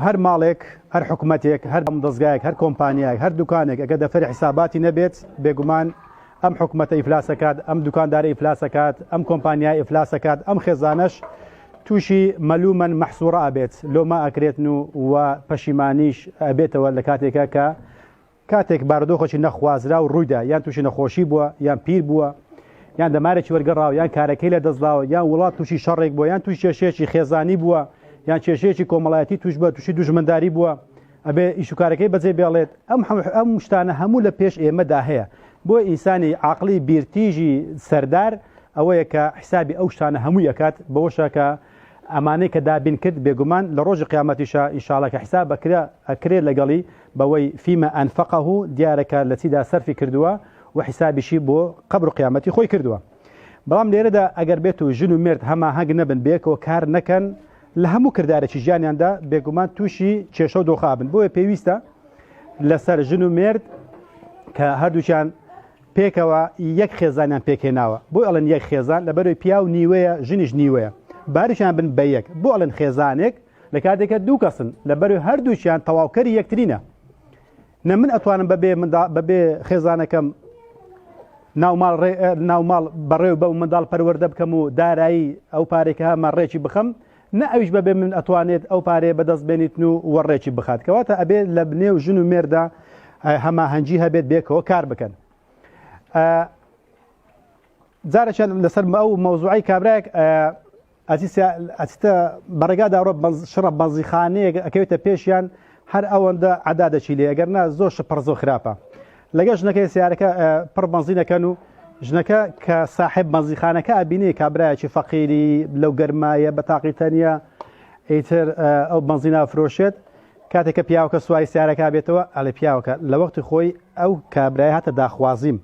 هەر ماڵێک هەر حکوومەتێک هەر دەستگایەک هەر کۆمپانیایك هەر دوکانێک ئەگە دەفەر حساباتی نەبێت بێگومان ئەم حکوومەتە ئیفلاسەکات ئەم دوکاندارە ئیفلاسەکات ئەم کۆمپانیای ئیفلاسەکات ئەم خێزانەش تووشی مەلومەن مەحسوورە ئەبێت لۆمە ئەکرێتن و پەشیمانیش ئەبێتەوە لە کاتێکە کە کاتێک بارودۆخۆکی نەخوازرا و ڕوویدا یان تووشی نەخۆشی بووە یان پیر بووە یان دەمارێکی وەرگەڕاوە یان کارەکەی لە دەستڵاوە یان وڵات تووشی شەڕێک بووە یان تووشی کێشەیەکی خێزانی بووە یان کێشەیەکی کۆمەڵایەتی توش بووە تووشی دوژمنداری بووە ئەبێ ئیشوکارەکەی بەجێ بێڵێت ئەم شتانە هەموو لە پێش ئێمەدا هەیە بۆ ئینسانی عاقلی بیرتیژی سەردار ئەوەیە کە حسابی ئەو شتانە هەمووی ئەکات بەوەشە کە ئەمانەی کە دابین کرد بێگومان لە ڕۆژی قیامەتیشە ئینشاڵڵا کە حساب ئەکرێت لەگەڵی بەوەی فیمە ئەنفەقەه دیارەکە لە چیدا سەرفی کردووە و حسابیشی بۆ قەبر و قیامەتی خۆی کردووە. بەڵام لێرەدا ئەگەر بێت و ژن و مرد هەماهەنگ نەبن بێکەوە کار نەکەن لە هەموو کردارێکی ژیانیاندا بێگومان تووشی کێشە و دۆخابن بۆیە پێویستە لەسەر ژن و مرد کە هەردووچیان پێکەوە یەک خێزانیان پێکهێناوە بۆ ئەڵەن یەک خێزان لەبەرەوەی پیا و نیوەیە ژنیش نیوەیە باریشان بن بە یەک بۆ ئەڵەن خێزانێک لە کاتێکە دوو کەسن لەبەرەوەی هەردووچیان تەواوکەری یەکترینە نە من ئەتوانم بەبێ خێزانەکەم ناوماڵ بەڕێو بە و منداڵ پەروەردە بکەم و دارایی ئەو پارێکە هەمان ڕێکی بخەم نە ئەویش بەبێ من ئەتوانێت ئەو پارێ بەدەست بێنیتن و وەڕێکی بخات کەواتە ئەبێت لە بنێو ژن و مێردا هەماهەنگی هەبێت بێکەوە کار بکەن. جارێکیان لەسەر ئەو مەوزوعی کابراایك ئەچتە بەڕێگادا ڕۆ شڕە بەنزیخانەیەک ئەکەوێتە پێشیان هەر ئەوەندە عەدادەچی لێ ئەگەرنا زۆر شپەرزۆ خراپە لەگە ژنەکەی سیارەکە پڕ بەنزینەکەن و ژنەکە کە ساحب بەنزیخانەکە ئەبینێ کابراایکی فەقیری لەو گەرمایە بە تاقیتەنیە ئیتر ئەو بەنزینا فرۆشێت کاتێککە پیاوەکە سوای سیارەکە بێتەوە ئەڵێ پیاوەکە لە وەختی خۆی ئەو کابرای هاتە داخوازیم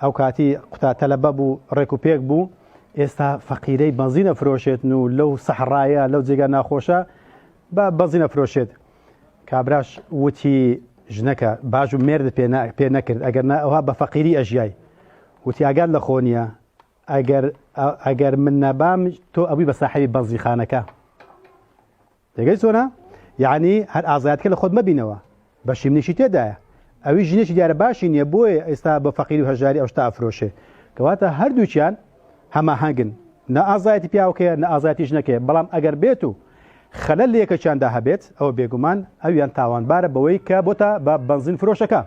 ئەو کاتی قوتاتەلەبە بوو ڕێک و پێک بوو ئێستا فەقیرەی بەنزینە فرۆشێتن و لەو سەحڕایە لەو جێگا ناخۆشە بە بەنزینە فرۆشێت کابراش وتی ژنەکە باش و مێرد پێ نەکرد ئەگەر ئەوها بە فەقیری ئەژیای وتی ئاگات لە خۆنیە ئەگەر من نەبام تۆ ئەوی بە ساحەبی بەنزیخانەکە دەگەی چۆنە یعنی هەر ئازایەتکە لە خۆت مەبینەوە بەشی منیشی تێدایە ئەوی ژنێکی دیارە باشی نییە بۆیە ئێستا بە فەقیری و هەژاری ئەو شتا ئەفرۆشێ کەواتە هەردووچیان هەماهەنگن نە ئازایەتی پیاوەکەیە نە ئازایەتی ژنەکەیە بەڵام ئەگەر بێت و خەلەل لەیەکەچیاندا هەبێت ئەوە بێگومان ئەویان تاوانبارە بەوەی کە بۆتە بە بەنزین فرۆشەکە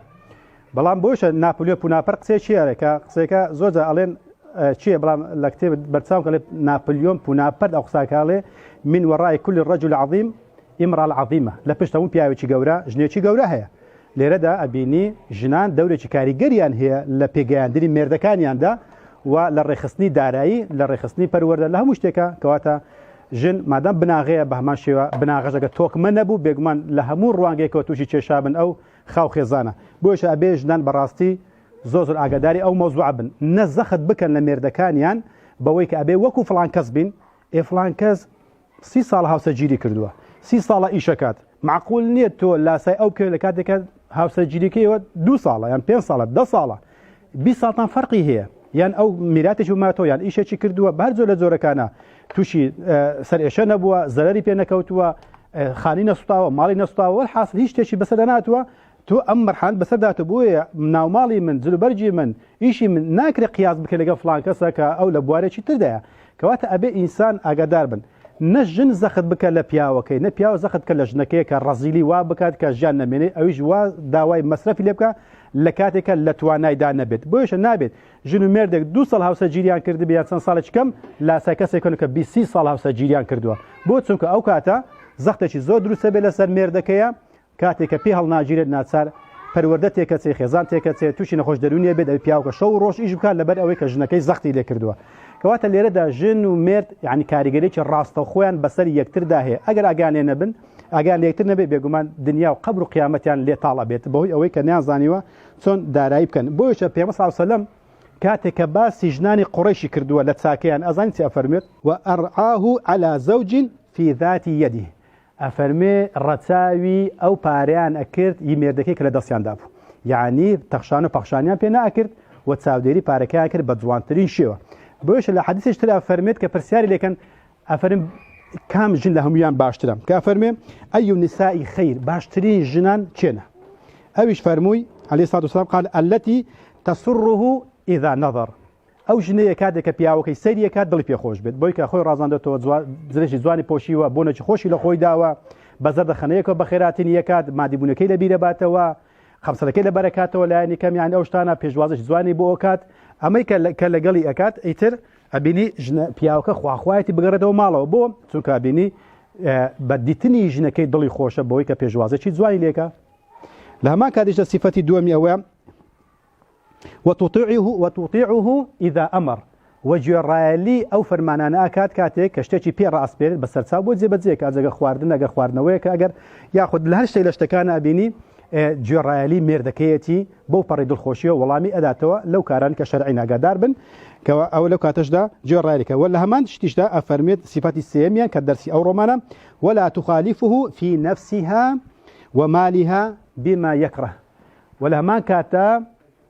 بەڵام بۆشە ناپلیۆ پوناپەر قسێ چیارێکە قسێکە زۆرجە ئەڵێن چییە بەڵام لە کتێب بەرچاو کەڵێ ناپلیۆن پوناپەر ئەو قساکاڵێ من وەڕای کولی ڕەجل عەظیم ئیمرا العەظیمە لە پشت هەموو پیاوێکی گەورە ژنێکی گەورە هەیە لێرەدا ئەبینی ژنان دەورێکی کاریگەریان هەیە لە پێگەیاندنی مێردەکانیاندا و لە ڕێخستنی دارایی لە ڕێخستنی پەروەردە لە هەموو شتێکە کەواتە ژن مادام بناغەیە بە هەمان شێوە بناغەژەکە تۆکمە نەبوو بێگومان لە هەموو ڕوانگەیەکەوە تووشی کێشابن ئەو خاو خێزانە بۆیشە ئەبێ ژنان بەڕاستی زۆر ئاگاداری ئەو مەوزوع بن نە زەخت بکەن لە مێردەکانیان بەوەی کە ئەبێ وەکو فڵان کەس بین فڵان کەس 30 ساڵ هاوسەرگیری کردووە 30 ساڵە ئیشەکات معقول نییە تۆ لاسای ئەو کە لە کاتێکە هاوسەرگیریکەیەوە 2 ساڵە یان 5 ساڵە 10 ساڵە 20 ساڵتان فەرقی هەیە یان ئەو میراتێکی وماتۆ یان ئیشێکی کردووە بەر زۆر لە جۆرەکانە تووشی سەرێشە نەبووە زەرری پێ نەکەوتووە خانی نەسوتاوە ماڵی نەسوتاوە حاصل هیچ شتێکی بەسەر ناتوە تۆ ئەم مەرحەلە بەسەرداتە بۆیە ناوماڵی من جلوبەرجی من ئیشی من ناکرێت قیاس بکە لەگە فڵان کەسە کە ئەو لە بوارێکی تردایە کەواتە ئەبێ ئینسان ئاگادار بن نە ژن زەخت بکە لە پیاوەکەی نە پیاوە زەخت کە لە ژنەکەی کە ڕەزیلی وا بکات کە ژیان نەمێنێ ئەویش وا داوای مەسرەفی لێ بکە لە کاتێکە لە توانایدا نەبێت بۆیشە نابێت ژن و مێردێک 2 ساڵ هاوسەرگیریان کردبێ یان چەند ساڵێکی کەم لاسای کەسێکن کە 20 ساڵ هاوسەرگیریان کردووە بۆ چونکە ئەو کاتە زەختێکی زۆر دروستە بێت لەسەر مێردەکەیە کاتێککە پێی هەڵناگیرێت ناچار پەروەردە تێکەچێ خێزان تێکەچێ تووشی نەخۆش دەرونیە بێت ئەو پیاوکە شەو ڕۆژ ئیش بکات لەبەر ئەوەی کە ژنەکەی زەختی لێ کردووە کەواتە لێرەدا ژن و مێرد یعنی کاریگەریی ڕاستەخۆیان بەسەر یەکتردا هەیە ئەگەر ئاگان نەبن ئاگان لە یەکتر نەبێت بێگومان دنیا و قەبر و قیامەتیان لێ تاڵە بێت بەهۆی ئەوەی کە نیازانیوە چۆن دارایی بکەن بۆیشە پێغەمبەر صلی الله علیه وسلم کاتێککە باسی ژنانی قوڕیشی کردووە لە چاکەیان ئەزانی چی ئەفەرمێت و ئەرعاه على زوج في ذات يده ئەفەرمێ ڕەچاوی ئەو پاریان ئەکرد ی مێردەکەی کە لە دەستیاندا بوو یعنی تەخشان و پەخشانیان پێ ناکرد و چاودێری پارەکەیان کرد بە جوانترین شێوە بۆیشە لە حەدیثێک تر ئەفەرمێت کە پرسیاری لێکەن ئەفەرم كام جن لهم باشترم كافرمي أي النساء خير باشترين جنان كنا أويش فرموي عليه الصلاة والسلام قال التي تسره إذا نظر أو جنية كاد كبياوكي سيرية كاد ضلي في خوش بيت بويك أخوي رازان دتو زريش زواني بوشي وبونج خوشي لخوي داوا بزرد خنيك وبخيراتين يكاد ما ديبون كيل بيرباتوا خمسة كيل بركاته ولا يعني كم يعني أوشتانا بيجوازش زواني بوكات أمريكا كلا قلي أكاد إيتر أبيني جن بياوكا خواخواتي بقرده وماله بو تونك أبيني بديتني جن كي ضلي خوشة بويك بيجوازش زواني ليكا لما كادش صفتي دومي أوام وتطيعه إذا أمر وجرالي أو فرمانانا كاتك كشتي بير راس بير بس تصابو زي بزيك أجا خواردنا أجا خواردنويك أجر ياخذ لهالشيء لاشتكان أبيني جرالي ميردكيتي بو بريد الخوشيه والله أداتوا لو كان كشرعنا قدار بن أو لو كاتجدا جرالك ولا همان تشتجدا أفرميت صفات السيميان كدرسي أو رومانا ولا تخالفه في نفسها ومالها بما يكره ولا همان كاتا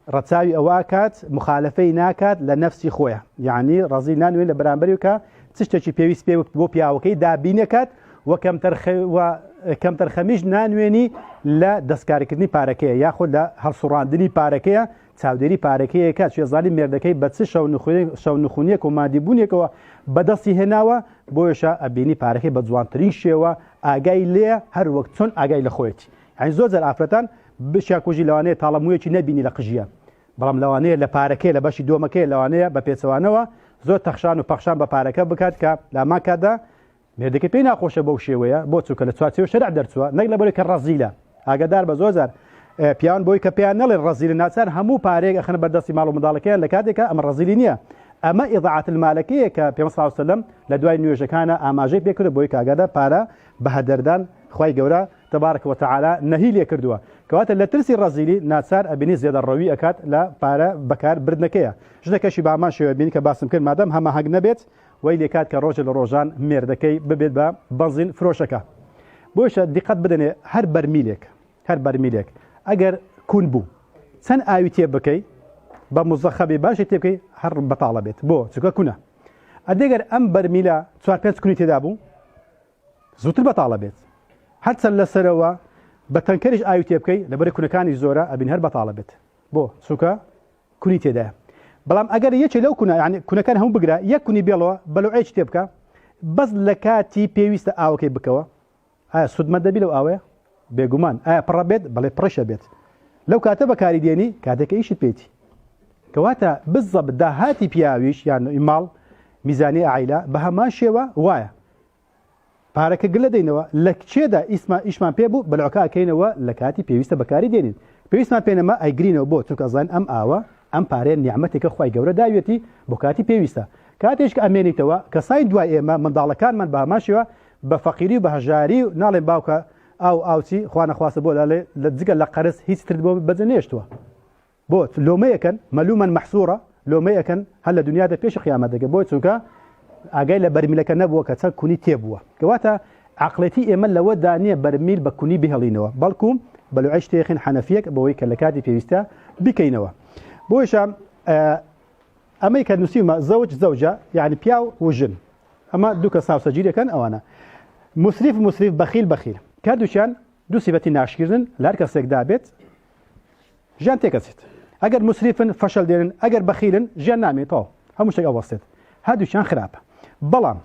رتساوي أواكات مخالفي ناكات لنفسي خويا يعني رزي نانوين لبرامبريوكا تشتكي بيويس بو بياوكي دابينكات وكم ترخميج نانويني لا دسكاركني باركيه ياخذ لا هالصراندني باركيه تاودري باركيه كات شي زالي مردكي بتس شو نخونيك وما ديبونيك بدسي هناوا بوشا ابيني باركيه بزوان تريشوا اگاي ليه هر وقتون اگاي لخويتي يعني زوز الافرتان بشاكوجي لوانيه طالمويتي نبيني لقجيه بلام لوانيه لباركيه لباشي دومكيه لوانيه بپيسوانوا زو تخشان وبخشان بباركه بكات كا لا ما كذا مردك بينا خوشه بوشيويه بوتسو كله تواتيو شرع درسوا نقل بريك الرزيله اگدار بزوزر بيان بوي كبيان للرزيل الناسان همو باريك اخنا بردسي مالو مدالكين لكادك اما الرزيلينيه اما اضاعه المالكيه كبي صلى الله عليه وسلم لدواي نيوجا كان اماجي بيكر بوي كاگدا بارا بهدردان خوي جورا تبارك وتعالى نهي لي كردوا كوات اللي ترسي الرزيلي ناسار ابني زياد الروي اكاد لا بارا بكار بردنكيه جنك شي با ماشي بينك باسم كل مادام هما حق نبيت ويلي كات كروجل روجان ميردكي ببيت با بنزين فروشكا بوش دقت بدني هر برميلك اگر كون بو سن ايوتي بكي بمزخبي باش تبكي هر بطالبت بو تكا كنا اديگر ام برميلا 4 كونيتي دابو زوت بطالبت حتى لسروا بتنكرج ايوتي بكي لبري كنا كان زورا ابن هر بطالبت بو سوكا كونيتي دا بلام اگر يچ لو كنا يعني كنا كان هم بقرا يكوني بيلو بلو عيش تبكا بس لكاتي بيويست اوكي بكوا سود مد بيلو اوي بيغمان بربيت بلا برشه بيت لو كاتب كاري ديني كاتك ايش بيتي كواتا بالضبط ده هاتي بياويش يعني مال ميزانيه عائله بها ماشيوا وايا بارك قلدينوا لك شيدا اسمه ايش ما بيبو بلعكا كينوا لكاتي بيويست بكاري دينين بيويست ما بينما ايغرينو بو تك ازان ام اوا ام بارين نعمتك خوي جوره داويتي بوكاتي بيويستا كاتيش كامينيتوا كساين دواي اما من ضالكان من بها ماشيوا بفقيري بهجاري نال باوكا او سي خوانا خواس بو لدزق لقرس هيس تردبو بزنيشتوا بو لوميه كان ملوما محصوره لوميه كان هلا دنيا ده بيش قيامه ده بو تسوكا اجاي برميل كان نبوه كتكوني تيبوا كواتا عقلتي اما لو دانيه برميل بكوني بهلينوا بالكم بلو عيش تيخين حنفيك بوي كلكاتي بيستا بكينوا بوشام امريكا نسيما زوجه يعني بياو وجن اما دوكا ساو سجيري كان او انا مسرف بخيل كادوشان دو صفتي ناشكرن لاركسك دابت جان تكست اگر مسرفن فشل ديرن اگر بخيلن جان نامي طو همش اوسط هادو شان خراب بلام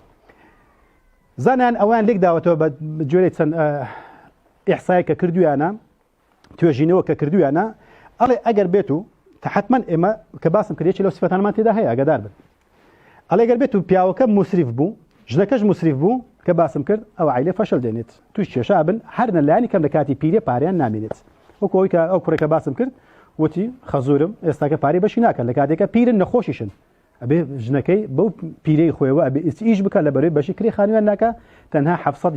زانان اوان ليك داوتو بجوريت سن احصائي كردو انا توجينو كردو انا علي اگر بيتو تحتما اما كباسم كريتش لو صفتان ما تدا هي اقدار بن علي اگر بيتو بياوكا مسرف بو جنكاج مسرف بو كباسم كرد او عائله فشل دينيت توش شابن حرنا لاني كم لكاتي بيري باريان نامينيت وكويكا او كوريكا باسم كرد وتي خزورم استاكا باري بشيناكا لكاتيكا بيرن نخوشيشن ابي جنكي بو بيري خويا ابي ايش بك لبري بشي كري خانوان ناكا تنها حفصه